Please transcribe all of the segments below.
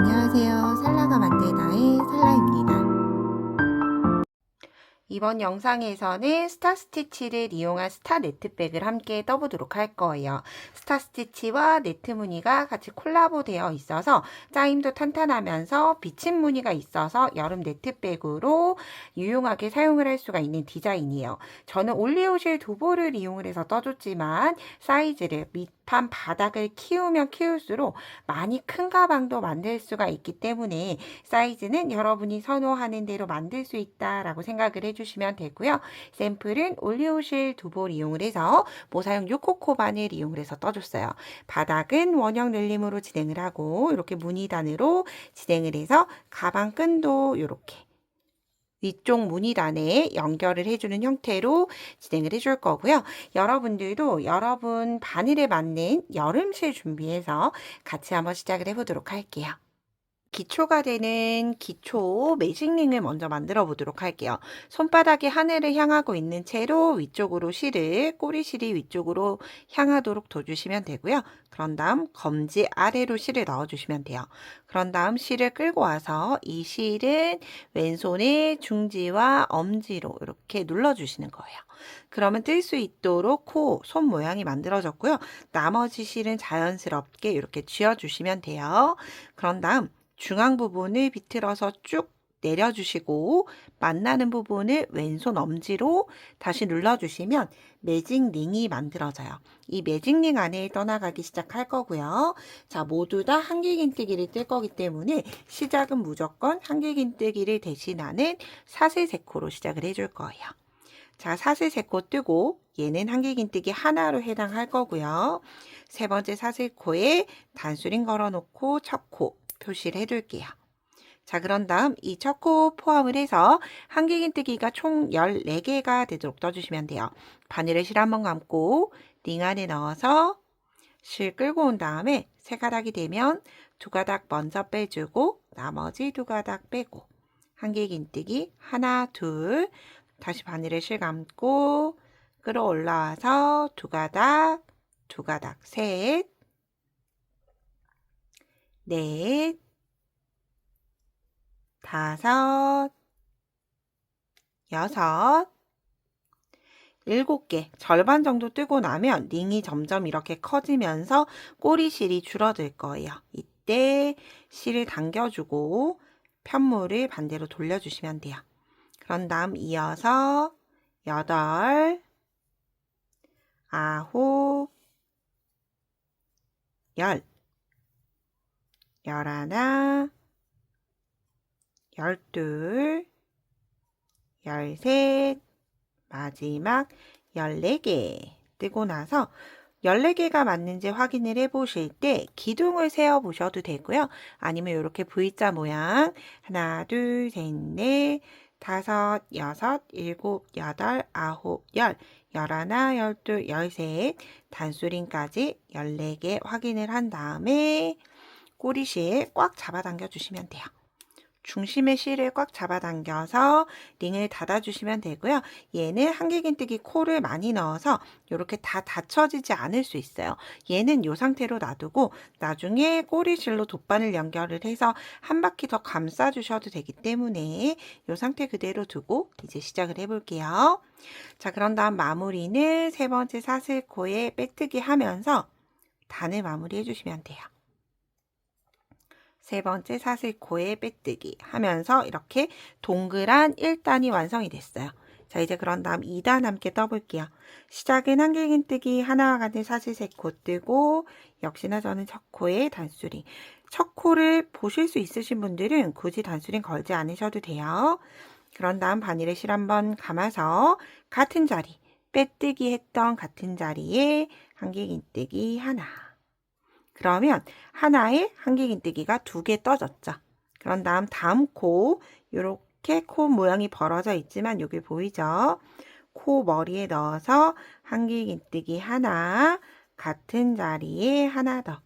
안녕하세요. 살라가 만들다의 살라입니다. 이번 영상에서는 스타스티치를 이용한 스타 네트백을 함께 떠보도록 할 거예요. 스타스티치와 네트 무늬가 같이 콜라보 되어 있어서 짜임도 탄탄하면서 비침 무늬가 있어서 여름 네트백으로 유용하게 사용을 할 수가 있는 디자인이에요. 저는 올리오실 도보를 이용을 해서 떠줬지만 사이즈를 밑판 바닥을 키우면 키울수록 많이 큰 가방도 만들 수가 있기 때문에 사이즈는 여러분이 선호하는 대로 만들 수 있다라고 생각을 해주시면 되고요. 샘플은 올리오실 두볼 이용을 해서 모사용 6코코 바늘 이용을 해서 떠줬어요. 바닥은 원형 릴림으로 진행을 하고 이렇게 무늬단으로 진행을 해서 가방 끈도 이렇게 위쪽 무늬단에 연결을 해주는 형태로 진행을 해줄 거고요. 여러분들도 여러분 바늘에 맞는 여름실 준비해서 같이 한번 시작을 해보도록 할게요. 기초가 되는 기초 매직링을 먼저 만들어 보도록 할게요. 손바닥이 하늘을 향하고 있는 채로 위쪽으로 실을, 꼬리실이 위쪽으로 향하도록 둬주시면 되고요. 그런 다음 검지 아래로 실을 넣어주시면 돼요. 그런 다음 실을 끌고 와서 이 실은 왼손의 중지와 엄지로 이렇게 눌러주시는 거예요. 그러면 뜰 수 있도록 손 모양이 만들어졌고요. 나머지 실은 자연스럽게 이렇게 쥐어주시면 돼요. 그런 다음 중앙 부분을 비틀어서 쭉 내려주시고 만나는 부분을 왼손 엄지로 다시 눌러주시면 매직 링이 만들어져요. 이 매직 링 안에 떠나가기 시작할 거고요. 자, 모두 다 한길긴뜨기를 뜰 거기 때문에 시작은 무조건 한길긴뜨기를 대신하는 사슬세코로 시작을 해줄 거예요. 자, 사슬세코 뜨고 얘는 한길긴뜨기 하나로 해당할 거고요. 세 번째 사슬코에 단수링 걸어놓고 첫 코 표시를 해둘게요. 자, 그런 다음 이 첫 코 포함을 해서 한길긴뜨기가 총 14개가 되도록 떠주시면 돼요. 바늘을 실 한번 감고 링 안에 넣어서 실 끌고 온 다음에 세 가닥이 되면 두 가닥 먼저 빼주고 나머지 두 가닥 빼고 한길긴뜨기 하나, 둘, 다시 바늘을 실 감고 끌어올라와서 두 가닥, 셋, 넷, 다섯, 여섯, 7개, 절반 정도 뜨고 나면 링이 점점 이렇게 커지면서 꼬리실이 줄어들 거예요. 이때 실을 당겨주고 편물을 반대로 돌려주시면 돼요. 그런 다음 이어서 8, 9, 10, 11, 12, 13, 마지막 14개 뜨고 나서 14개가 맞는지 확인을 해보실 때 기둥을 세어보셔도 되고요. 아니면 이렇게 V자 모양 하나, 둘, 셋, 넷, 다섯, 여섯, 일곱, 여덟, 아홉, 열, 열하나, 열둘, 열셋, 단수링까지 14개 확인을 한 다음에 꼬리실 꽉 잡아당겨 주시면 돼요. 중심의 실을 꽉 잡아당겨서 링을 닫아주시면 되고요. 얘는 한길긴뜨기 코를 많이 넣어서 이렇게 다 닫혀지지 않을 수 있어요. 얘는 이 상태로 놔두고 나중에 꼬리실로 돗바늘 연결을 해서 한 바퀴 더 감싸주셔도 되기 때문에 이 상태 그대로 두고 이제 시작을 해볼게요. 자, 그런 다음 마무리는 세 번째 사슬코에 빼뜨기 하면서 단을 마무리 해주시면 돼요. 세 번째 사슬코에 빼뜨기 하면서 이렇게 동그란 1단이 완성이 됐어요. 자, 이제 그런 다음 2단 함께 떠볼게요. 시작은 한길긴뜨기 하나와 같은 사슬세코 뜨고 역시나 저는 첫 코에 단수링. 첫 코를 보실 수 있으신 분들은 굳이 단수링 걸지 않으셔도 돼요. 그런 다음 바늘에 실 한번 감아서 같은 자리, 빼뜨기 했던 같은 자리에 한길긴뜨기 하나. 그러면 하나에 한길긴뜨기가 2개 떠졌죠. 그런 다음 코, 이렇게 코 모양이 벌어져 있지만 여기 보이죠? 코 머리에 넣어서 한길긴뜨기 하나, 같은 자리에 하나 더.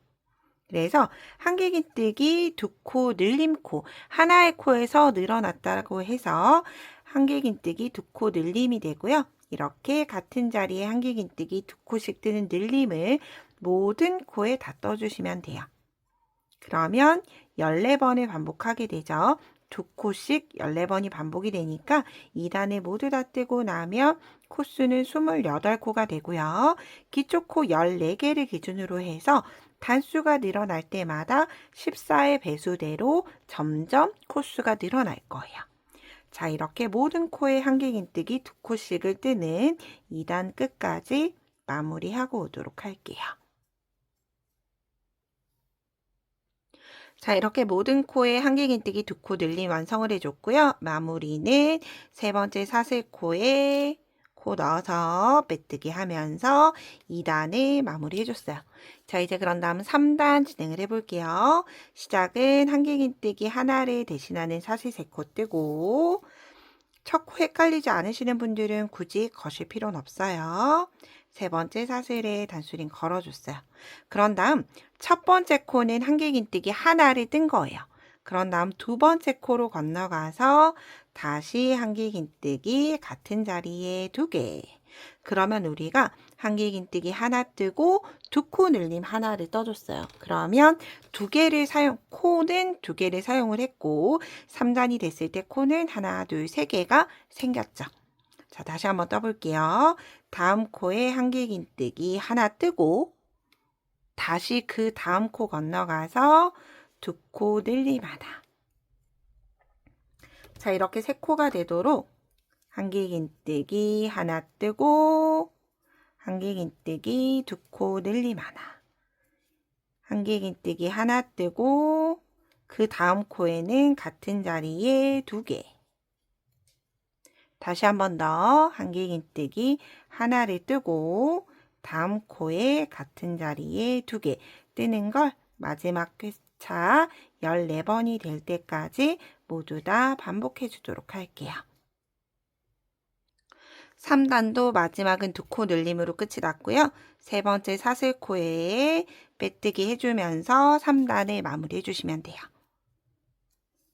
그래서 한길긴뜨기 2코, 늘림코, 하나의 코에서 늘어났다고 해서 한길긴뜨기 2코 늘림이 되고요. 이렇게 같은 자리에 한길긴뜨기 2코씩 뜨는 늘림을 모든 코에 다 떠주시면 돼요. 그러면 14번을 반복하게 되죠. 2코씩 14번이 반복이 되니까 2단을 모두 다 뜨고 나면 코수는 28코가 되고요. 기초코 14개를 기준으로 해서 단수가 늘어날 때마다 14의 배수대로 점점 코수가 늘어날 거예요. 자, 이렇게 모든 코에 한길긴뜨기 2코씩을 뜨는 2단 끝까지 마무리하고 오도록 할게요. 자, 이렇게 모든 코에 한길긴뜨기 2코 늘림 완성을 해줬고요. 마무리는 세 번째 사슬코에 코 넣어서 빼뜨기 하면서 2단을 마무리해줬어요. 자, 이제 그런 다음 3단 진행을 해볼게요. 시작은 한길긴뜨기 하나를 대신하는 사슬 3코 뜨고 첫 코 헷갈리지 않으시는 분들은 굳이 거실 필요는 없어요. 세 번째 사슬에 단수링 걸어줬어요. 그런 다음 첫 번째 코는 한길긴뜨기 하나를 뜬 거예요. 그런 다음 두 번째 코로 건너가서 다시 한길긴뜨기 같은 자리에 2개. 그러면 우리가 한길긴뜨기 하나 뜨고 2코 늘림 하나를 떠줬어요. 그러면 코는 2개를 사용을 했고 3단이 됐을 때 코는 하나, 둘, 3개가 생겼죠. 자, 다시 한번 떠볼게요. 다음 코에 한길긴뜨기 하나 뜨고 다시 그 다음 코 건너가서 2코 늘림 하나. 자, 이렇게 3코가 되도록 한길긴뜨기 하나 뜨고 한길긴뜨기 2코 늘림 하나. 한길긴뜨기 하나 뜨고 그 다음 코에는 같은 자리에 2개. 다시 한 번 더 한길긴뜨기 하나를 뜨고 다음 코에 같은 자리에 2개 뜨는 걸 마지막 회차 14번이 될 때까지 모두 다 반복해 주도록 할게요. 3단도 마지막은 2코 늘림으로 끝이 났고요. 세 번째 사슬코에 빼뜨기 해주면서 3단을 마무리해 주시면 돼요.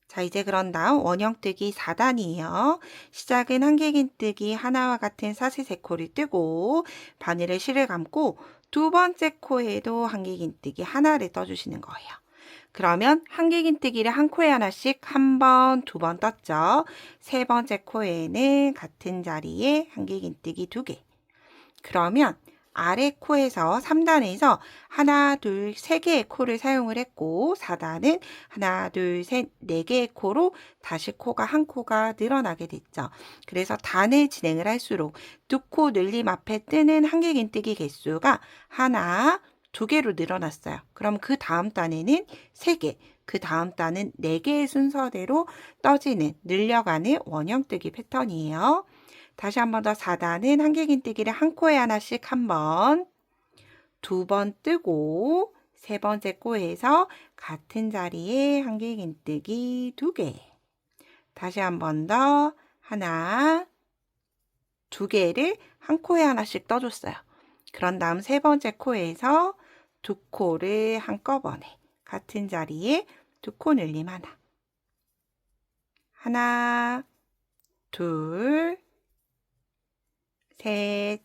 자, 이제 그런 다음 원형뜨기 4단이에요. 시작은 한길긴뜨기 하나와 같은 사슬 3코를 뜨고 바늘에 실을 감고 두 번째 코에도 한길긴뜨기 하나를 떠주시는 거예요. 그러면 한길긴뜨기를 한 코에 하나씩 한 번, 2번 떴죠. 세 번째 코에는 같은 자리에 한길긴뜨기 2개. 그러면 아래 코에서 3단에서 하나, 둘, 3개의 코를 사용을 했고 4단은 하나, 둘, 셋, 4개의 코로 다시 코가 한 코가 늘어나게 됐죠. 그래서 단을 진행을 할수록 2코 늘림 앞에 뜨는 한길긴뜨기 개수가 하나, 2개로 늘어났어요. 그럼 그 다음 단에는 3개, 그 다음 단은 4개의 순서대로 떠지는, 늘려가는 원형뜨기 패턴이에요. 다시 한 번 더 4단은 한길긴뜨기를 한 코에 하나씩 한 번, 2번 뜨고 세 번째 코에서 같은 자리에 한길긴뜨기 2개. 다시 한 번 더 하나, 2개를 한 코에 하나씩 떠줬어요. 그런 다음 세 번째 코에서 2코를 한꺼번에 같은 자리에 2코 늘림 하나. 하나, 둘, 셋,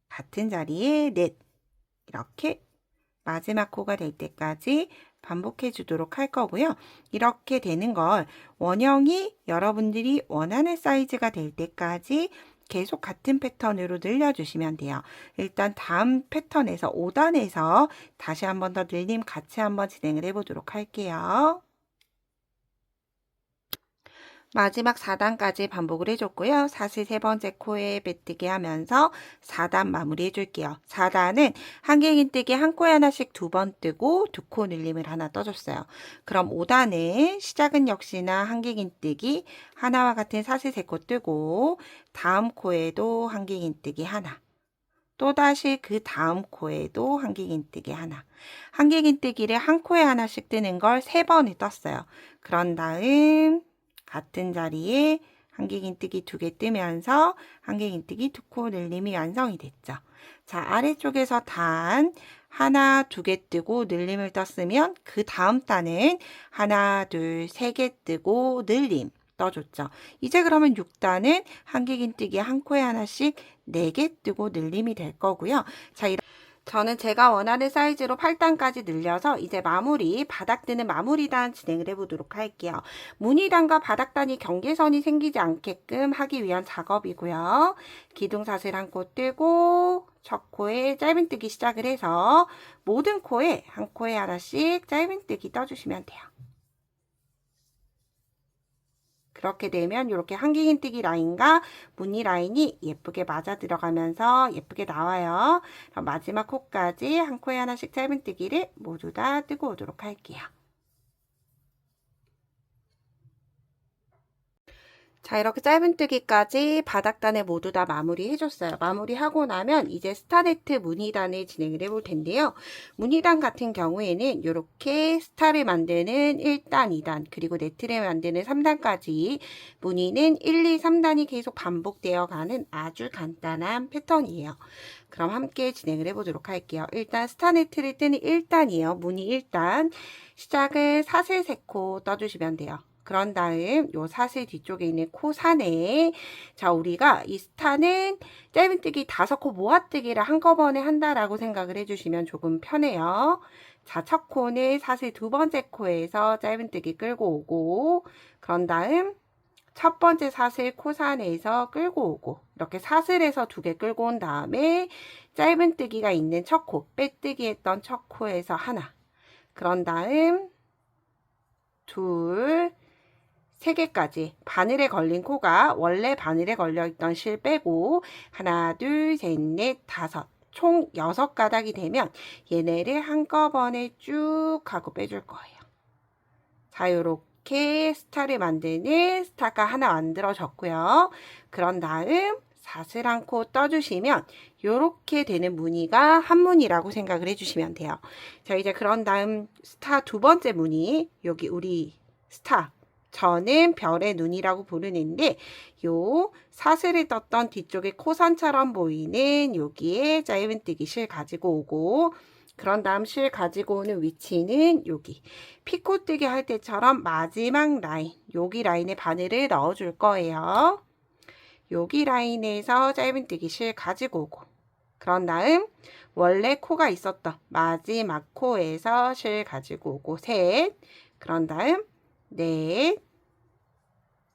같은 자리에 넷. 이렇게 마지막 코가 될 때까지 반복해 주도록 할 거고요. 이렇게 되는 걸 원형이 여러분들이 원하는 사이즈가 될 때까지 계속 같은 패턴으로 늘려주시면 돼요. 일단 다음 패턴에서 5단에서 다시 한 번 더 늘림 같이 한번 진행을 해보도록 할게요. 마지막 4단까지 반복을 해줬고요. 사슬 세 번째 코에 빼뜨기 하면서 4단 마무리 해줄게요. 4단은 한길긴뜨기 한 코에 하나씩 2번 뜨고 2코 늘림을 하나 떠줬어요. 그럼 5단은 시작은 역시나 한길긴뜨기 하나와 같은 사슬 3코 뜨고 다음 코에도 한길긴뜨기 하나. 또다시 그 다음 코에도 한길긴뜨기 하나. 한길긴뜨기를 한 코에 하나씩 뜨는 걸 3번을 떴어요. 그런 다음 같은 자리에 한길긴뜨기 2개 뜨면서 한길긴뜨기 2코 늘림이 완성이 됐죠. 자, 아래쪽에서 단 하나, 2개 뜨고 늘림을 떴으면 그 다음 단은 하나, 둘, 3개 뜨고 늘림 떠줬죠. 이제 그러면 6단은 한길긴뜨기 한 코에 하나씩 4개 뜨고 늘림이 될 거고요. 자, 저는 제가 원하는 사이즈로 8단까지 늘려서 이제 마무리, 바닥드는 마무리단 진행을 해보도록 할게요. 무늬단과 바닥단이 경계선이 생기지 않게끔 하기 위한 작업이고요. 기둥사슬 한 코 뜨고 첫 코에 짧은뜨기 시작을 해서 모든 코에 한 코에 하나씩 짧은뜨기 떠주시면 돼요. 그렇게 되면 이렇게 한길긴뜨기 라인과 무늬 라인이 예쁘게 맞아 들어가면서 예쁘게 나와요. 그럼 마지막 코까지 한 코에 하나씩 짧은뜨기를 모두 다 뜨고 오도록 할게요. 자, 이렇게 짧은뜨기까지 바닥단에 모두 다 마무리 해줬어요. 마무리하고 나면 이제 스타네트 무늬단을 진행을 해볼 텐데요. 무늬단 같은 경우에는 이렇게 스타를 만드는 1단, 2단, 그리고 네트를 만드는 3단까지 무늬는 1, 2, 3단이 계속 반복되어 가는 아주 간단한 패턴이에요. 그럼 함께 진행을 해보도록 할게요. 일단 스타네트를 뜨는 1단이에요. 무늬 1단. 시작을 사슬 3코 떠주시면 돼요. 그런 다음 요 사슬 뒤쪽에 있는 코 산에 자 우리가 이 스타는 짧은뜨기 5코 모아뜨기를 한꺼번에 한다라고 생각을 해주시면 조금 편해요. 자, 첫 코는 사슬 두 번째 코에서 짧은뜨기 끌고 오고 그런 다음 첫 번째 사슬 코산에서 끌고 오고 이렇게 사슬에서 2개 끌고 온 다음에 짧은뜨기가 있는 첫 코, 빼뜨기 했던 첫 코에서 하나 그런 다음 둘 3개까지 바늘에 걸린 코가 원래 바늘에 걸려있던 실 빼고 하나, 둘, 셋, 넷, 다섯 총 6가닥이 되면 얘네를 한꺼번에 쭉 하고 빼줄 거예요. 자, 요렇게 스타를 만드는 스타가 하나 만들어졌고요. 그런 다음 사슬 한 코 떠주시면 요렇게 되는 무늬가 한 무늬라고 생각을 해주시면 돼요. 자, 이제 그런 다음 스타 두 번째 무늬 여기 우리 스타 저는 별의 눈이라고 부르는데 요 사슬을 떴던 뒤쪽에 코선처럼 보이는 여기에 짧은뜨기 실 가지고 오고 그런 다음 실 가지고 오는 위치는 여기 피코뜨기 할 때처럼 마지막 라인 여기 라인에 바늘을 넣어 줄 거예요. 여기 라인에서 짧은뜨기 실 가지고 오고 그런 다음 원래 코가 있었던 마지막 코에서 실 가지고 오고 셋 그런 다음 넷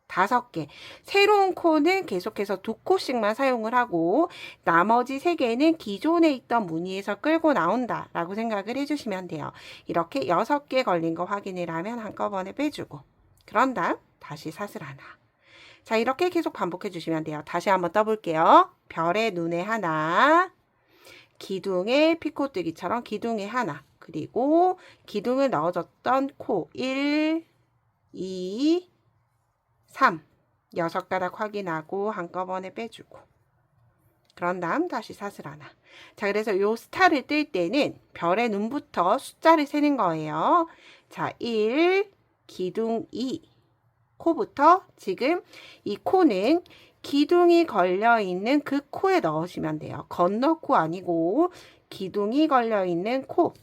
5개 새로운 코는 계속해서 2코씩만 사용을 하고 나머지 3개는 기존에 있던 무늬에서 끌고 나온다 라고 생각을 해주시면 돼요. 이렇게 6개 걸린 거 확인을 하면 한꺼번에 빼주고 그런 다음 다시 사슬 하나 자 이렇게 계속 반복해 주시면 돼요. 다시 한번 떠볼게요. 별의 눈에 하나 기둥에 피코뜨기처럼 기둥에 하나 그리고 기둥을 넣어줬던 코 1 2 3 6가닥 확인하고 한꺼번에 빼주고 그런 다음 다시 사슬 하나 자 그래서 요 스타를 뜰 때는 별의 눈부터 숫자를 세는 거예요. 자 1 기둥 2 코부터 지금 이 코는 기둥이 걸려있는 그 코에 넣으시면 돼요. 건너 코 아니고 기둥이 걸려있는 코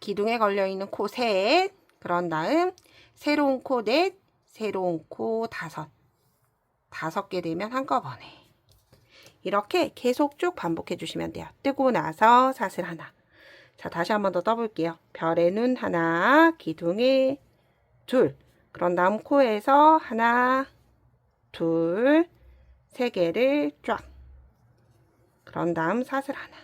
기둥에 걸려있는 코 셋 그런 다음 새로운 코 넷 새로운 코 5개 되면 한꺼번에 이렇게 계속 쭉 반복해 주시면 돼요. 뜨고 나서 사슬 하나 자 다시 한번 더 떠볼게요. 별의 눈 하나 기둥에 둘 그런 다음 코에서 하나 둘 3개를 쫙 그런 다음 사슬 하나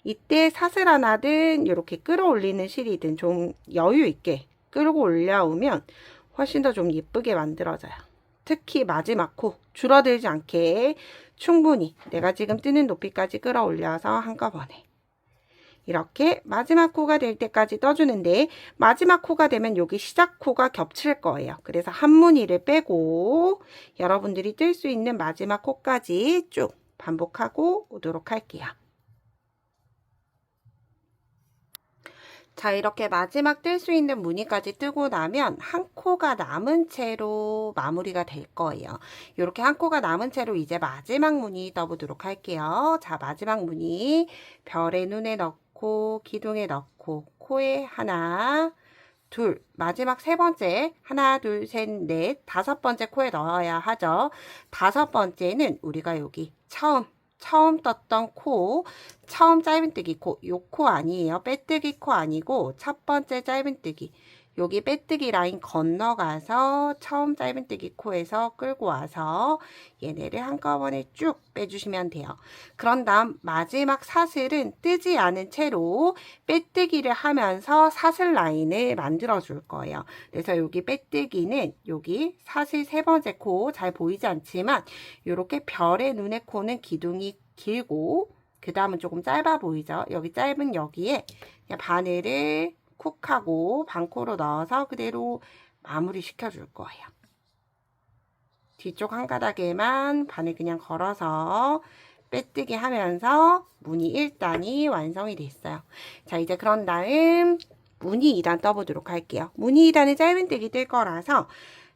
이때 사슬 하나든 이렇게 끌어올리는 실이든 좀 여유 있게 끌고 올라오면 훨씬 더 좀 예쁘게 만들어져요. 특히 마지막 코 줄어들지 않게 충분히 내가 지금 뜨는 높이까지 끌어올려서 한꺼번에 이렇게 마지막 코가 될 때까지 떠주는데 마지막 코가 되면 여기 시작 코가 겹칠 거예요. 그래서 한 무늬를 빼고 여러분들이 뜰 수 있는 마지막 코까지 쭉 반복하고 오도록 할게요. 자 이렇게 마지막 뜰 수 있는 무늬까지 뜨고 나면 한 코가 남은 채로 마무리가 될 거예요. 이렇게 한 코가 남은 채로 이제 마지막 무늬 떠보도록 할게요. 자 마지막 무늬 별의 눈에 넣고 기둥에 넣고 코에 하나 둘 마지막 3번째 하나 둘 셋 넷 5번째 코에 넣어야 하죠. 5번째는 우리가 여기 처음 처음 떴던 코, 처음 짧은뜨기 코, 요 코 아니에요. 빼뜨기 코 아니고 첫 번째 짧은뜨기. 여기 빼뜨기 라인 건너가서 처음 짧은뜨기 코에서 끌고 와서 얘네를 한꺼번에 쭉 빼주시면 돼요. 그런 다음 마지막 사슬은 뜨지 않은 채로 빼뜨기를 하면서 사슬 라인을 만들어 줄 거예요. 그래서 여기 빼뜨기는 여기 사슬 세 번째 코 잘 보이지 않지만 이렇게 별의 눈의 코는 기둥이 길고 그 다음은 조금 짧아 보이죠? 여기 짧은 여기에 그냥 바늘을 쿡하고 반코로 넣어서 그대로 마무리 시켜줄 거예요. 뒤쪽 한 가닥에만 바늘 그냥 걸어서 빼뜨기 하면서 무늬 1단이 완성이 됐어요. 자, 이제 그런 다음 무늬 2단 떠보도록 할게요. 무늬 2단은 짧은뜨기 뜰 거라서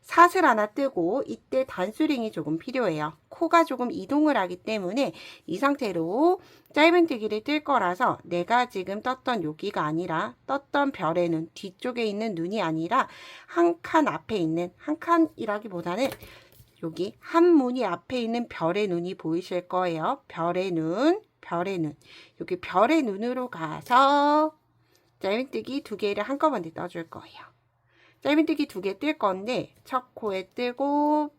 사슬 하나 뜨고 이때 단수링이 조금 필요해요. 코가 조금 이동을 하기 때문에 이 상태로 짧은뜨기를 뜰 거라서 내가 지금 떴던 여기가 아니라 떴던 별의 눈 뒤쪽에 있는 눈이 아니라 한 칸 앞에 있는 한 칸이라기보다는 여기 한 무늬 앞에 있는 별의 눈이 보이실 거예요. 별의 눈, 별의 눈. 여기 별의 눈으로 가서 짧은뜨기 두 개를 한꺼번에 떠줄 거예요. 짧은뜨기 두 개 뜰 건데 첫 코에 뜨고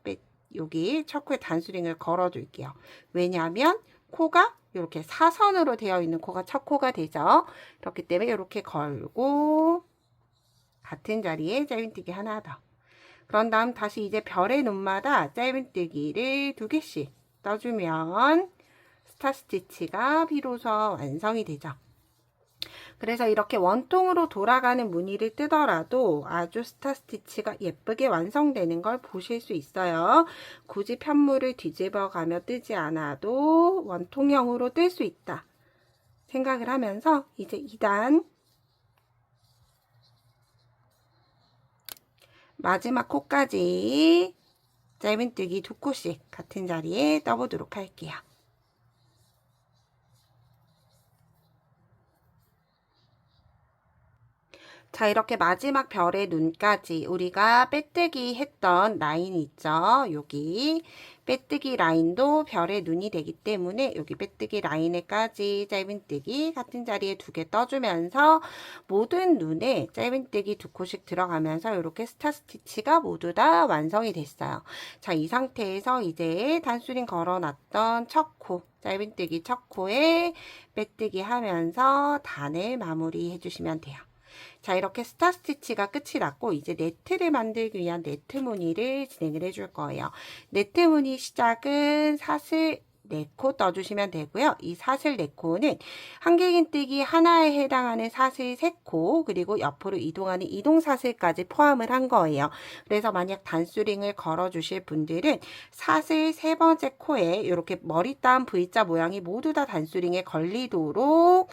여기 첫 코에 단수링을 걸어 줄게요. 왜냐하면 코가 이렇게 사선으로 되어 있는 코가 첫 코가 되죠. 그렇기 때문에 이렇게 걸고 같은 자리에 짧은뜨기 하나 더. 그런 다음 다시 이제 별의 눈마다 짧은뜨기를 두 개씩 떠주면 스타 스티치가 비로소 완성이 되죠. 그래서 이렇게 원통으로 돌아가는 무늬를 뜨더라도 아주 스타 스티치가 예쁘게 완성되는 걸 보실 수 있어요. 굳이 편물을 뒤집어 가며 뜨지 않아도 원통형으로 뜰 수 있다 생각을 하면서 이제 2단 마지막 코까지 짧은뜨기 두 코씩 같은 자리에 떠보도록 할게요. 자, 이렇게 마지막 별의 눈까지 우리가 빼뜨기 했던 라인 있죠? 여기 빼뜨기 라인도 별의 눈이 되기 때문에 여기 빼뜨기 라인에까지 짧은뜨기 같은 자리에 두 개 떠주면서 모든 눈에 짧은뜨기 두 코씩 들어가면서 이렇게 스타 스티치가 모두 다 완성이 됐어요. 자, 이 상태에서 이제 단수링 걸어놨던 첫 코, 짧은뜨기 첫 코에 빼뜨기 하면서 단을 마무리 해주시면 돼요. 자, 이렇게 스타 스티치가 끝이 났고 이제 네트를 만들기 위한 네트 무늬를 진행을 해줄 거예요. 네트 무늬 시작은 사슬 4코 떠주시면 되고요. 이 사슬 4코는 한길긴뜨기 하나에 해당하는 사슬 3코 그리고 옆으로 이동하는 이동사슬까지 포함을 한 거예요. 그래서 만약 단수링을 걸어 주실 분들은 사슬 세 번째 코에 이렇게 머리 따은 V자 모양이 모두 다 단수링에 걸리도록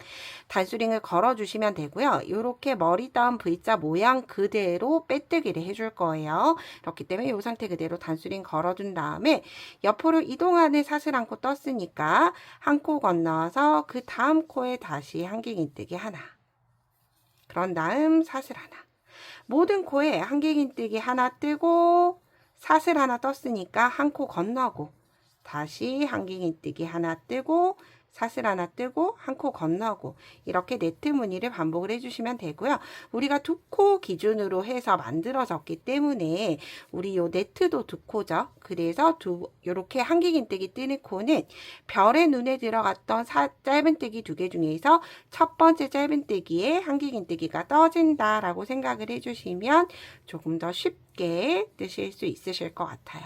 단수링을 걸어 주시면 되고요. 이렇게 머리 따은 V자 모양 그대로 빼뜨기를 해줄 거예요. 그렇기 때문에 이 상태 그대로 단수링 걸어준 다음에 옆으로 이동하는 사슬 한 코 떴으니까 한 코 건너서 그 다음 코에 다시 한길긴뜨기 하나. 그런 다음 사슬 하나. 모든 코에 한길긴뜨기 하나 뜨고 사슬 하나 떴으니까 한 코 건너고 다시 한길긴뜨기 하나 뜨고 사슬 하나 뜨고 한 코 건너고 이렇게 네트 무늬를 반복을 해주시면 되고요. 우리가 두 코 기준으로 해서 만들어졌기 때문에 우리 요 네트도 두 코죠. 그래서 요렇게 한길긴뜨기 뜨는 코는 별의 눈에 들어갔던 짧은뜨기 두 개 중에서 첫 번째 짧은뜨기에 한길긴뜨기가 떠진다 라고 생각을 해주시면 조금 더 쉽게 뜨실 수 있으실 것 같아요.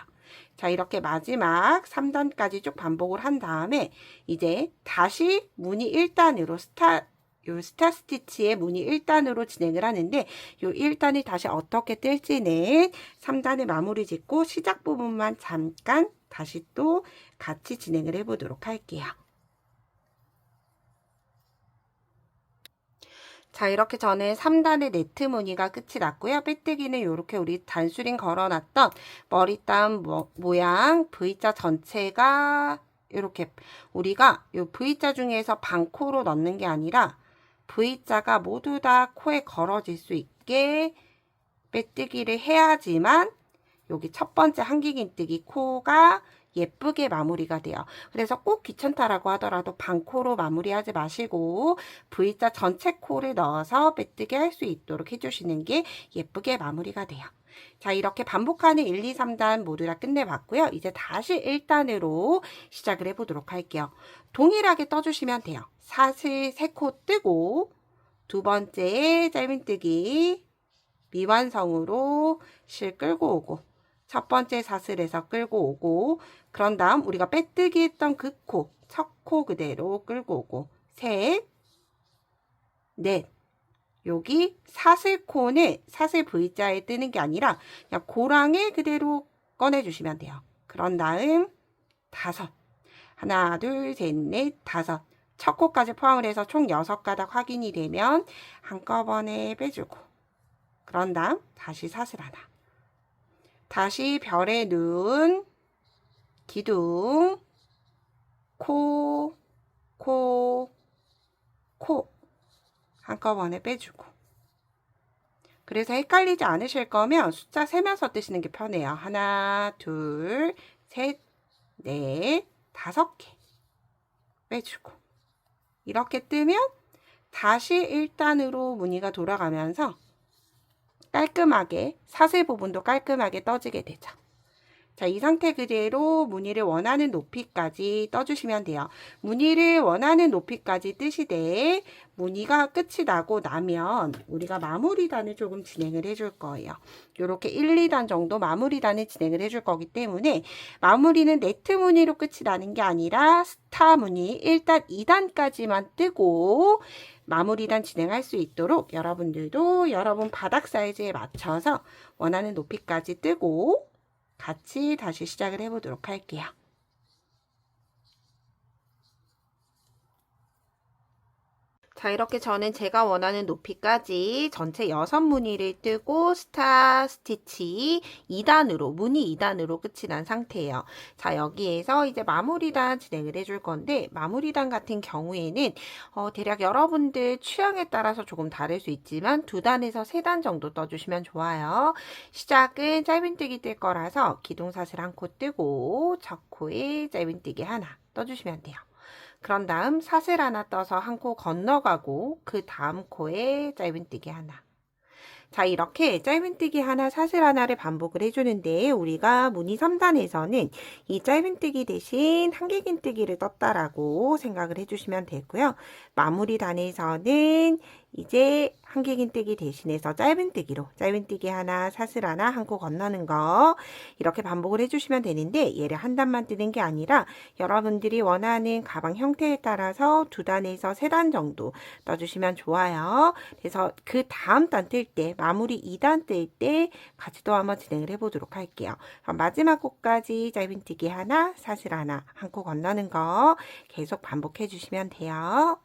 자, 이렇게 마지막 3단까지 쭉 반복을 한 다음에 이제 다시 무늬 1단으로 요 스타 스티치의 무늬 1단으로 진행을 하는데 요 1단이 다시 어떻게 뜰지는 3단을 마무리 짓고 시작 부분만 잠깐 다시 또 같이 진행을 해보도록 할게요. 자, 이렇게 저는 3단의 네트 무늬가 끝이 났고요. 빼뜨기는 이렇게 우리 단수링 걸어놨던 머리 따은 모양 V자 전체가 이렇게 우리가 이 V자 중에서 반코로 넣는 게 아니라 V자가 모두 다 코에 걸어질 수 있게 빼뜨기를 해야지만 여기 첫 번째 한길긴뜨기 코가 예쁘게 마무리가 돼요. 그래서 꼭 귀찮다라고 하더라도 반코로 마무리하지 마시고 V자 전체 코를 넣어서 빼뜨기 할 수 있도록 해주시는 게 예쁘게 마무리가 돼요. 자, 이렇게 반복하는 1, 2, 3단 모두 다 끝내봤고요. 이제 다시 1단으로 시작을 해보도록 할게요. 동일하게 떠주시면 돼요. 사슬 3코 뜨고 두 번째 짧은뜨기 미완성으로 실 끌고 오고 첫 번째 사슬에서 끌고 오고 그런 다음 우리가 빼뜨기 했던 그 코, 첫 코 그대로 끌고 오고 셋, 넷. 여기 사슬코는 사슬 V자에 뜨는 게 아니라 그냥 고랑을 그대로 꺼내주시면 돼요. 그런 다음 다섯. 하나, 둘, 셋, 넷, 다섯. 첫 코까지 포함을 해서 총 6가닥 확인이 되면 한꺼번에 빼주고 그런 다음 다시 사슬 하나. 다시 별의 눈, 기둥, 코, 코, 코 한꺼번에 빼주고 그래서 헷갈리지 않으실 거면 숫자 세면서 뜨시는 게 편해요. 하나, 둘, 셋, 넷, 5개 빼주고 이렇게 뜨면 다시 1단으로 무늬가 돌아가면서 깔끔하게 사슬 부분도 깔끔하게 떠지게 되죠. 자, 이 상태 그대로 무늬를 원하는 높이까지 떠주시면 돼요. 무늬를 원하는 높이까지 뜨시되 무늬가 끝이 나고 나면 우리가 마무리단을 조금 진행을 해줄 거예요. 이렇게 1, 2단 정도 마무리단을 진행을 해줄 거기 때문에 마무리는 네트 무늬로 끝이 나는 게 아니라 스타 무늬 1단, 2단까지만 뜨고 마무리단 진행할 수 있도록 여러분들도 여러분 바닥 사이즈에 맞춰서 원하는 높이까지 뜨고 같이 다시 시작을 해보도록 할게요. 자, 이렇게 저는 제가 원하는 높이까지 전체 6무늬를 뜨고 스타 스티치 2단으로 무늬 2단으로 끝이 난 상태예요. 자, 여기에서 이제 마무리단 진행을 해줄 건데 마무리단 같은 경우에는 대략 여러분들 취향에 따라서 조금 다를 수 있지만 2단에서 3단 정도 떠주시면 좋아요. 시작은 짧은뜨기 뜰 거라서 기둥사슬 한 코 뜨고 첫 코에 짧은뜨기 하나 떠주시면 돼요. 그런 다음 사슬 하나 떠서 한 코 건너가고 그 다음 코에 짧은뜨기 하나. 자, 이렇게 짧은뜨기 하나, 사슬 하나를 반복을 해주는데 우리가 무늬 3단에서는 이 짧은뜨기 대신 한길긴뜨기를 떴다라고 생각을 해주시면 되고요. 마무리 단에서는 이제 한길긴뜨기 대신해서 짧은뜨기로 짧은뜨기 하나, 사슬 하나, 한 코 건너는 거 이렇게 반복을 해주시면 되는데 얘를 한 단만 뜨는 게 아니라 여러분들이 원하는 가방 형태에 따라서 2단에서 3단 정도 떠주시면 좋아요. 그래서 그 다음 단 뜰 때 마무리 2단 뜰 때 같이 또 한번 진행을 해보도록 할게요. 그럼 마지막 코까지 짧은뜨기 하나, 사슬 하나, 한 코 건너는 거 계속 반복해 주시면 돼요.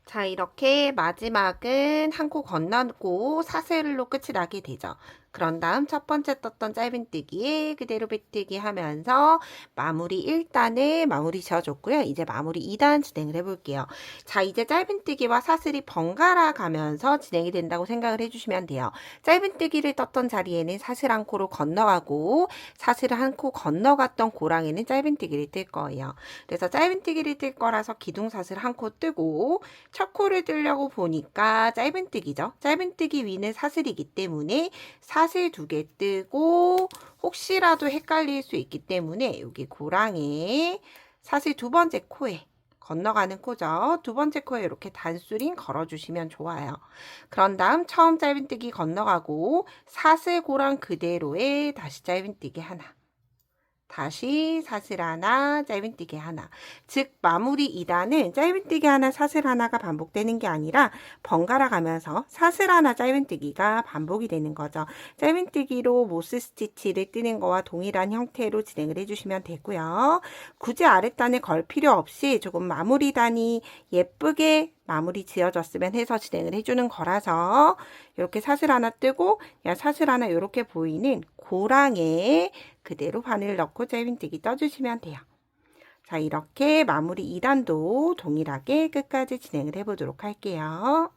자, 이렇게 마지막은 한 코 건너고 사슬로 끝이 나게 되죠. 그런 다음 첫 번째 떴던 짧은뜨기에 그대로 빼뜨기 하면서 마무리 1단을 마무리 지어줬고요. 이제 마무리 2단 진행을 해볼게요. 자, 이제 짧은뜨기와 사슬이 번갈아 가면서 진행이 된다고 생각을 해주시면 돼요. 짧은뜨기를 떴던 자리에는 사슬 한 코로 건너가고 사슬을 한 코 건너갔던 고랑에는 짧은뜨기를 뜰 거예요. 그래서 짧은뜨기를 뜰 거라서 기둥사슬 한 코 뜨고 첫 코를 뜨려고 보니까 짧은뜨기죠. 짧은뜨기 위는 사슬이기 때문에 사슬 2개 뜨고 혹시라도 헷갈릴 수 있기 때문에 여기 고랑에 사슬 2번째 코에 건너가는 코죠. 2번째 코에 이렇게 단수링 걸어주시면 좋아요. 그런 다음 처음 짧은뜨기 건너가고 사슬 고랑 그대로에 다시 짧은뜨기 하나. 다시 사슬 하나, 짧은뜨기 하나. 즉 마무리 2단은 짧은뜨기 하나, 사슬 하나가 반복되는 게 아니라 번갈아 가면서 사슬 하나, 짧은뜨기가 반복이 되는 거죠. 짧은뜨기로 모스 스티치를 뜨는 거와 동일한 형태로 진행을 해주시면 되고요. 굳이 아랫단에 걸 필요 없이 조금 마무리 단이 예쁘게 마무리 지어졌으면 해서 진행을 해주는 거라서 이렇게 사슬 하나 뜨고 사슬 하나 이렇게 보이는 고랑에 그대로 바늘 넣고 짧은뜨기 떠주시면 돼요. 자, 이렇게 마무리 2단도 동일하게 끝까지 진행을 해보도록 할게요.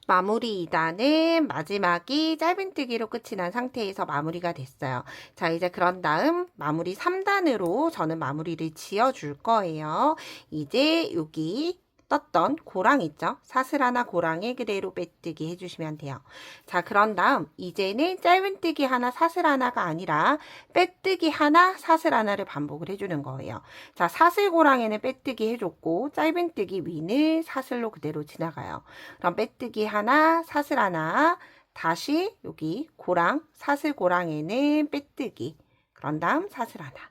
마무리 2단은 마지막이 짧은뜨기로 끝이 난 상태에서 마무리가 됐어요. 자, 이제 그런 다음 마무리 3단으로 저는 마무리를 지어줄 거예요. 이제 여기 떴던 고랑 있죠? 사슬하나 고랑에 그대로 빼뜨기 해주시면 돼요. 자, 그런 다음 이제는 짧은뜨기 하나 사슬 하나가 아니라 빼뜨기 하나 사슬 하나를 반복을 해주는 거예요. 자, 사슬 고랑에는 빼뜨기 해줬고 짧은뜨기 위는 사슬로 그대로 지나가요. 그럼 빼뜨기 하나 사슬 하나 다시 여기 고랑 사슬 고랑에는 빼뜨기 그런 다음 사슬 하나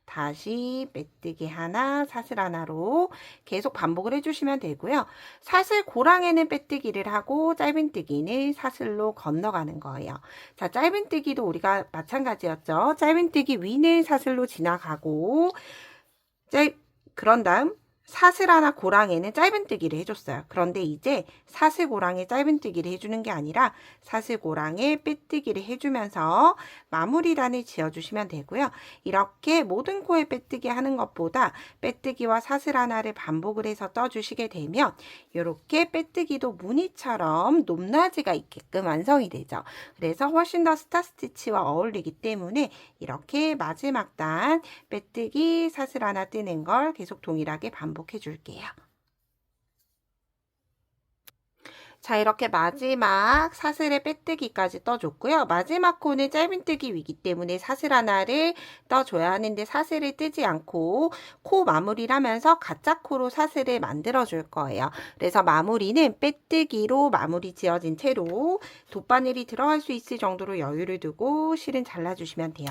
다시 빼뜨기 하나 사슬 하나로 계속 반복을 해주시면 되고요. 사슬 고랑에는 빼뜨기를 하고 짧은뜨기는 사슬로 건너가는 거예요. 자, 짧은뜨기도 우리가 마찬가지였죠. 짧은뜨기 위는 사슬로 지나가고 그런 다음 사슬 하나 고랑에는 짧은뜨기를 해줬어요. 그런데 이제 사슬 고랑에 짧은뜨기를 해주는 게 아니라 사슬 고랑에 빼뜨기를 해주면서 마무리단을 지어주시면 되고요. 이렇게 모든 코에 빼뜨기 하는 것보다 빼뜨기와 사슬 하나를 반복을 해서 떠주시게 되면 이렇게 빼뜨기도 무늬처럼 높낮이가 있게끔 완성이 되죠. 그래서 훨씬 더 스타 스티치와 어울리기 때문에 이렇게 마지막 단 빼뜨기 사슬 하나 뜨는 걸 계속 동일하게 반복해 줄게요. 자, 이렇게 마지막 사슬의 빼뜨기까지 떠줬고요. 마지막 코는 짧은뜨기 위기 때문에 사슬 하나를 떠줘야 하는데 사슬을 뜨지 않고 코 마무리를 하면서 가짜 코로 사슬을 만들어 줄 거예요. 그래서 마무리는 빼뜨기로 마무리 지어진 채로 돗바늘이 들어갈 수 있을 정도로 여유를 두고 실은 잘라주시면 돼요.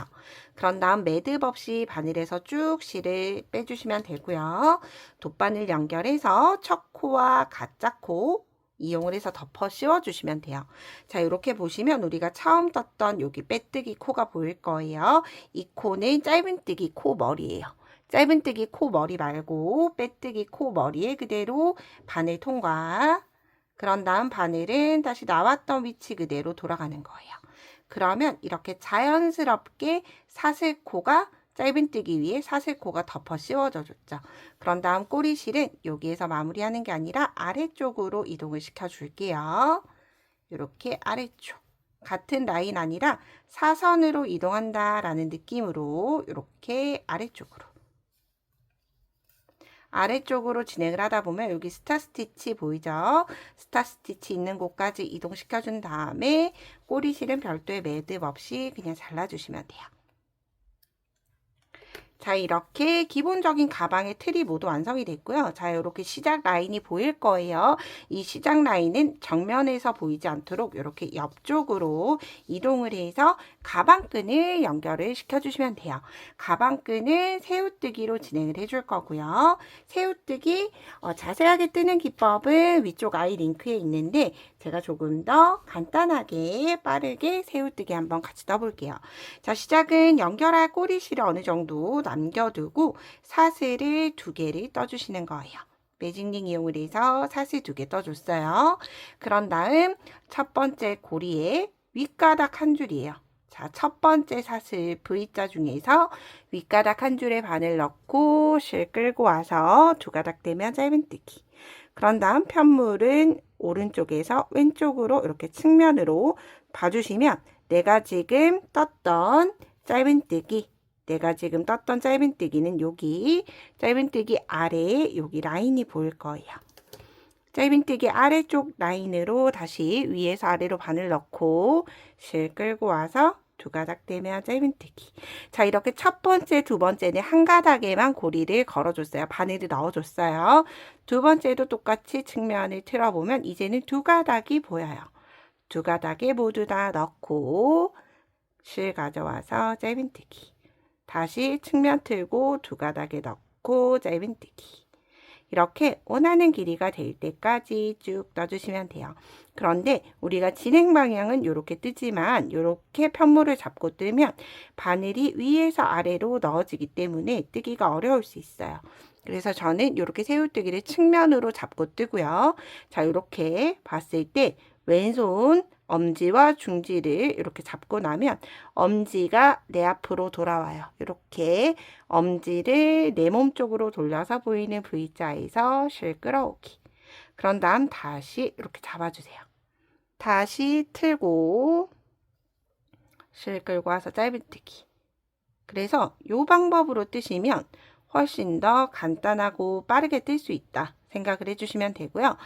그런 다음 매듭 없이 바늘에서 쭉 실을 빼주시면 되고요. 돗바늘 연결해서 첫 코와 가짜 코 이용을 해서 덮어 씌워주시면 돼요. 자, 이렇게 보시면 우리가 처음 떴던 여기 빼뜨기 코가 보일 거예요. 이 코는 짧은뜨기 코 머리예요. 짧은뜨기 코 머리 말고 빼뜨기 코 머리에 그대로 바늘 통과. 그런 다음 바늘은 다시 나왔던 위치 그대로 돌아가는 거예요. 그러면 이렇게 자연스럽게 사슬코가 짧은뜨기 위에 사슬코가 덮어 씌워져 줬죠. 그런 다음 꼬리실은 여기에서 마무리하는 게 아니라 아래쪽으로 이동을 시켜 줄게요. 이렇게 아래쪽. 같은 라인 아니라 사선으로 이동한다 라는 느낌으로 이렇게 아래쪽으로 진행을 하다 보면 여기 스타 스티치 보이죠? 스타 스티치 있는 곳까지 이동시켜 준 다음에 꼬리실은 별도의 매듭 없이 그냥 잘라주시면 돼요. 자, 이렇게 기본적인 가방의 틀이 모두 완성이 됐고요. 자, 이렇게 시작 라인이 보일 거예요. 이 시작 라인은 정면에서 보이지 않도록 이렇게 옆쪽으로 이동을 해서 가방끈을 연결을 시켜주시면 돼요. 가방끈은 새우뜨기로 진행을 해줄 거고요. 새우뜨기 자세하게 뜨는 기법은 위쪽 아이 링크에 있는데 제가 조금 더 간단하게 빠르게 새우뜨기 한번 같이 떠볼게요. 자, 시작은 연결할 꼬리실을 어느 정도 남겨두고 사슬을 2개를 떠주시는 거예요. 매직링 이용을 해서 사슬 2개 떠줬어요. 그런 다음 첫 번째 고리에 윗가닥 한 줄이에요. 자, 첫 번째 사슬 V자 중에서 윗가닥 한 줄에 바늘 넣고 실 끌고 와서 2가닥 되면 짧은뜨기. 그런 다음 편물은 오른쪽에서 왼쪽으로 이렇게 측면으로 봐주시면 내가 지금 떴던 짧은뜨기는 여기 짧은뜨기 아래에 여기 라인이 보일 거예요. 짧은뜨기 아래쪽 라인으로 다시 위에서 아래로 바늘 넣고 실 끌고 와서 2가닥 되면 짧은뜨기. 자, 이렇게 첫 번째, 두 번째는 한 가닥에만 고리를 걸어줬어요. 바늘을 넣어줬어요. 두 번째도 똑같이 측면을 틀어보면 이제는 2가닥이 보여요. 2가닥에 모두 다 넣고 실 가져와서 짧은뜨기. 다시 측면 틀고 2가닥에 넣고 짧은뜨기. 이렇게 원하는 길이가 될 때까지 쭉 떠주시면 돼요. 그런데 우리가 진행 방향은 이렇게 뜨지만 이렇게 편물을 잡고 뜨면 바늘이 위에서 아래로 넣어지기 때문에 뜨기가 어려울 수 있어요. 그래서 저는 이렇게 새우뜨기를 측면으로 잡고 뜨고요. 자, 이렇게 봤을 때 왼손 엄지와 중지를 이렇게 잡고 나면 엄지가 내 앞으로 돌아와요. 이렇게 엄지를 내 몸 쪽으로 돌려서 보이는 V자에서 실 끌어오기. 그런 다음 다시 이렇게 잡아주세요. 다시 틀고 실 끌고 와서 짧은뜨기. 그래서 이 방법으로 뜨시면 훨씬 더 간단하고 빠르게 뜰 수 있다 생각을 해주시면 되고요.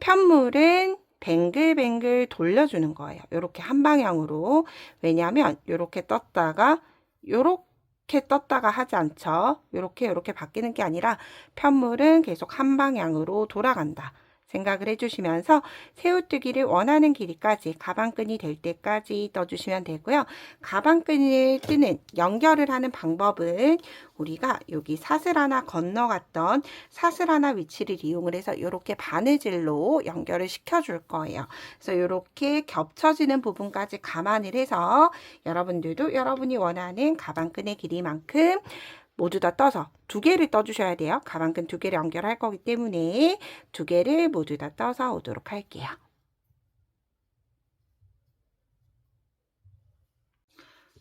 편물은 뱅글뱅글 돌려주는 거예요. 이렇게 한 방향으로. 왜냐하면 이렇게 떴다가 이렇게 떴다가 하지 않죠. 이렇게 바뀌는 게 아니라 편물은 계속 한 방향으로 돌아간다 생각을 해주시면서 새우뜨기를 원하는 길이까지 가방끈이 될 때까지 떠주시면 되고요. 가방끈을 뜨는 연결을 하는 방법은 우리가 여기 사슬 하나 건너갔던 사슬 하나 위치를 이용을 해서 이렇게 바느질로 연결을 시켜줄 거예요. 그래서 이렇게 겹쳐지는 부분까지 감안을 해서 여러분들도 여러분이 원하는 가방끈의 길이만큼 모두 다 떠서 2개를 떠주셔야 돼요. 가방끈 2개를 연결할 거기 때문에 2개를 모두 다 떠서 오도록 할게요.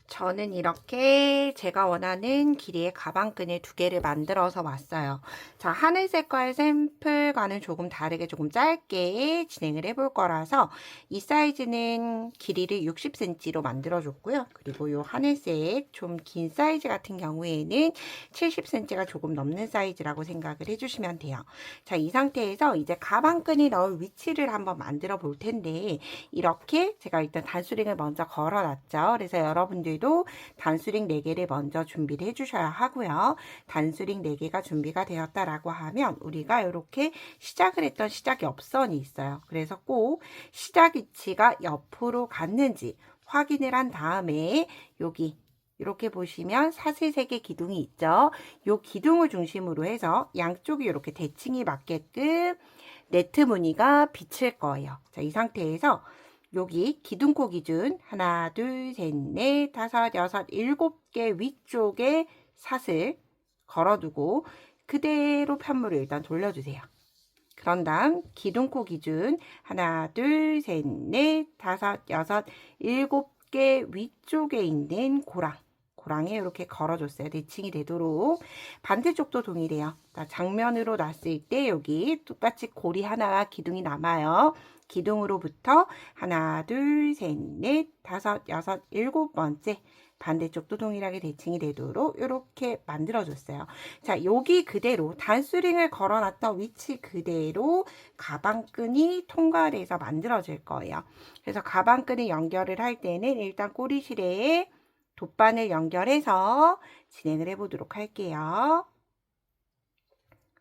저는 이렇게 제가 원하는 길이의 가방끈을 2개를 만들어서 왔어요. 자, 하늘색깔 샘플과는 조금 다르게 조금 짧게 진행을 해볼 거라서 이 사이즈는 길이를 60cm로 만들어줬고요. 그리고 이 하늘색 좀 긴 사이즈 같은 경우에는 70cm가 조금 넘는 사이즈라고 생각을 해주시면 돼요. 자, 이 상태에서 이제 가방끈이 넣을 위치를 한번 만들어 볼 텐데 이렇게 제가 일단 단수링을 먼저 걸어놨죠. 그래서 여러분들도 단수링 4개를 먼저 준비를 해주셔야 하고요. 단수링 4개가 준비가 되었다라고 하면 우리가 이렇게 시작을 했던 시작 옆선이 있어요. 그래서 꼭 시작 위치가 옆으로 갔는지 확인을 한 다음에 여기 이렇게 보시면 사슬색의 기둥이 있죠. 이 기둥을 중심으로 해서 양쪽이 이렇게 대칭이 맞게끔 네트 무늬가 비칠 거예요. 자, 이 상태에서 여기 기둥코 기준 하나, 둘, 셋, 넷, 다섯, 여섯, 7개 위쪽에 사슬 걸어두고 그대로 편물을 일단 돌려주세요. 그런 다음 기둥코 기준 하나, 둘, 셋, 넷, 다섯, 여섯, 7개 위쪽에 있는 고랑에 이렇게 걸어줬어요. 대칭이 되도록. 반대쪽도 동일해요. 장면으로 놨을 때 여기 똑같이 고리 하나와 기둥이 남아요. 기둥으로부터 하나, 둘, 셋, 넷, 다섯, 여섯, 7번째 반대쪽도 동일하게 대칭이 되도록 이렇게 만들어줬어요. 자, 여기 그대로 단수링을 걸어놨던 위치 그대로 가방끈이 통과돼서 만들어질 거예요. 그래서 가방끈을 연결을 할 때는 일단 꼬리실에 돗바늘 연결해서 진행을 해보도록 할게요.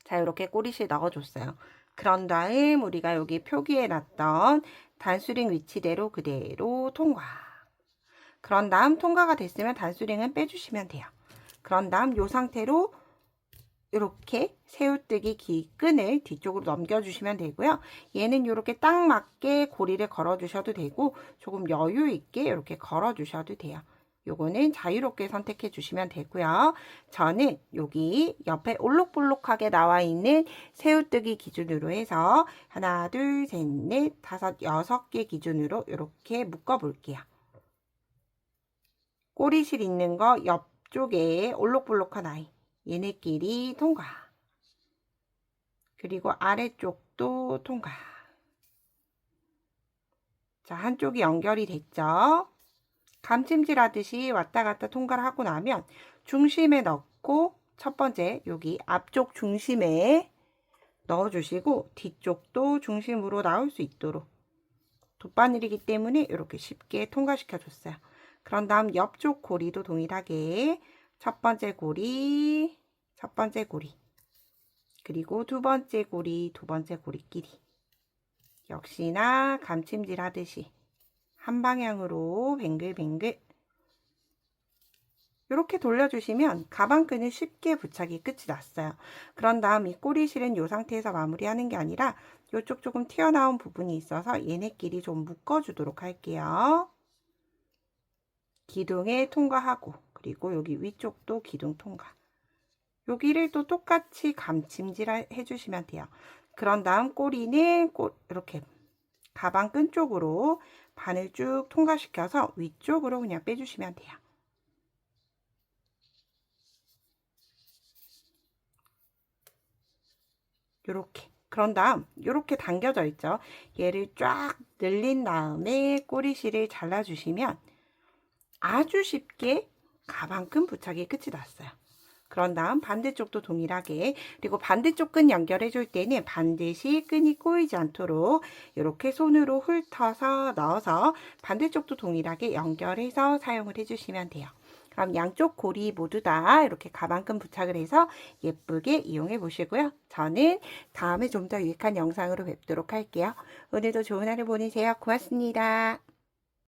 자, 이렇게 꼬리실 넣어줬어요. 그런 다음 우리가 여기 표기해 놨던 단수링 위치대로 그대로 통과. 그런 다음 통과가 됐으면 단수링은 빼주시면 돼요. 그런 다음 이 상태로 이렇게 새우뜨기 끈을 뒤쪽으로 넘겨주시면 되고요. 얘는 이렇게 딱 맞게 고리를 걸어주셔도 되고 조금 여유 있게 이렇게 걸어주셔도 돼요. 요거는 자유롭게 선택해 주시면 되고요. 저는 여기 옆에 올록볼록하게 나와 있는 새우뜨기 기준으로 해서 하나, 둘, 셋, 넷, 다섯, 6개 기준으로 이렇게 묶어 볼게요. 꼬리실 있는 거 옆쪽에 올록볼록한 아이 얘네끼리 통과. 그리고 아래쪽도 통과. 자, 한쪽이 연결이 됐죠? 감침질 하듯이 왔다 갔다 통과를 하고 나면 중심에 넣고 첫 번째 여기 앞쪽 중심에 넣어주시고 뒤쪽도 중심으로 나올 수 있도록 돗바늘이기 때문에 이렇게 쉽게 통과시켜 줬어요. 그런 다음 옆쪽 고리도 동일하게 첫 번째 고리, 그리고 두 번째 고리끼리 역시나 감침질 하듯이 한 방향으로 뱅글뱅글 이렇게 돌려주시면 가방끈을 쉽게 부착이 끝이 났어요. 그런 다음 이 꼬리실은 이 상태에서 마무리하는 게 아니라 이쪽 조금 튀어나온 부분이 있어서 얘네끼리 좀 묶어주도록 할게요. 기둥에 통과하고 그리고 여기 위쪽도 기둥 통과. 여기를 또 똑같이 감침질 해주시면 돼요. 그런 다음 꼬리는 이렇게 가방끈 쪽으로 바늘 쭉 통과시켜서 위쪽으로 그냥 빼주시면 돼요. 이렇게. 그런 다음 이렇게 당겨져 있죠. 얘를 쫙 늘린 다음에 꼬리실을 잘라주시면 아주 쉽게 가방끈 부착이 끝이 났어요. 그런 다음 반대쪽도 동일하게, 그리고 반대쪽 끈 연결해 줄 때는 반드시 끈이 꼬이지 않도록 이렇게 손으로 훑어서 넣어서 반대쪽도 동일하게 연결해서 사용을 해주시면 돼요. 그럼 양쪽 고리 모두 다 이렇게 가방끈 부착을 해서 예쁘게 이용해 보시고요. 저는 다음에 좀 더 유익한 영상으로 뵙도록 할게요. 오늘도 좋은 하루 보내세요. 고맙습니다.